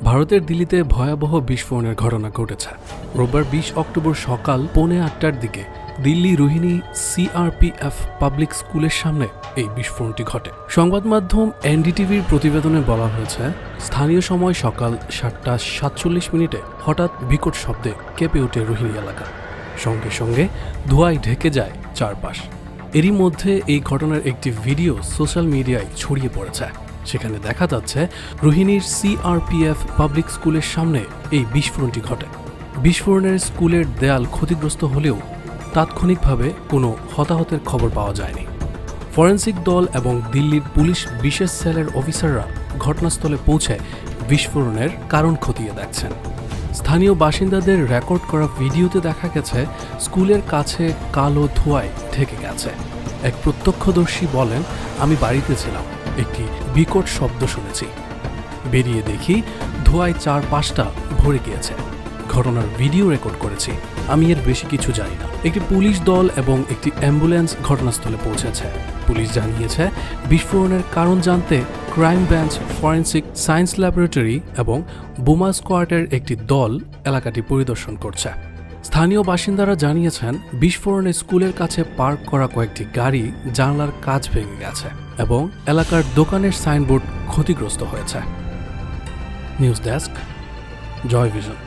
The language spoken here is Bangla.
ভারতের দিল্লিতে ভয়াবহ বিস্ফোরণের ঘটনা ঘটেছে। রোববার 20 অক্টোবর সকাল 8:45টার দিকে দিল্লি রোহিণী সিআরপিএফ পাবলিক স্কুলের সামনে এই বিস্ফোরণটি ঘটে। সংবাদ মাধ্যম এনডিটিভির প্রতিবেদনে বলা হয়েছে, স্থানীয় সময় সকাল 7:47 হঠাৎ বিকট শব্দে কেঁপে ওঠে রোহিণী এলাকা। সঙ্গে সঙ্গে ধোঁয়ায় ঢেকে যায় চারপাশ। এরই মধ্যে এই ঘটনার একটি ভিডিও সোশ্যাল মিডিয়ায় ছড়িয়ে পড়েছে। সেখানে দেখা যাচ্ছে রোহিণীর সিআরপিএফ পাবলিক স্কুলের সামনে এই বিস্ফোরণটি ঘটে। বিস্ফোরণের স্কুলের দেয়াল ক্ষতিগ্রস্ত হলেও তাৎক্ষণিকভাবে কোনো হতাহতের খবর পাওয়া যায়নি। ফরেনসিক দল এবং দিল্লির পুলিশ বিশেষ সেলের অফিসাররা ঘটনাস্থলে পৌঁছে বিস্ফোরণের কারণ খতিয়ে দেখছেন। স্থানীয় বাসিন্দাদের রেকর্ড করা ভিডিওতে দেখা গেছে স্কুলের কাছে কালো ধোঁয়ায় ঢেকে গেছে। এক প্রত্যক্ষদর্শী বলেন, আমি বাড়িতে ছিলাম, একটি বিকট শব্দ শুনেছি, বেরিয়ে দেখি ধোঁয়ায় চারপাশটা ভরে গিয়েছে। ঘটনার ভিডিও রেকর্ড করেছি, আমি এর বেশি কিছু জানি না। একটি পুলিশ দল এবং একটি অ্যাম্বুলেন্স ঘটনাস্থলে পৌঁছেছে। পুলিশ জানিয়েছে বিস্ফোরণের কারণ জানতে crime branch, forensic science laboratory এবং বোমা স্কোয়াডের একটি দল এলাকাটি পরিদর্শন করছে। স্থানীয় বাসিন্দারা জানিয়েছেন বিস্ফোরণে স্কুলের কাছে পার্ক করা কয়েকটি গাড়ি জানলার কাঁচ ভেঙে গেছে এবং এলাকার দোকানের সাইনবোর্ড ক্ষতিগ্রস্ত হয়েছে। নিউজ ডেস্ক, জয় ভিশন।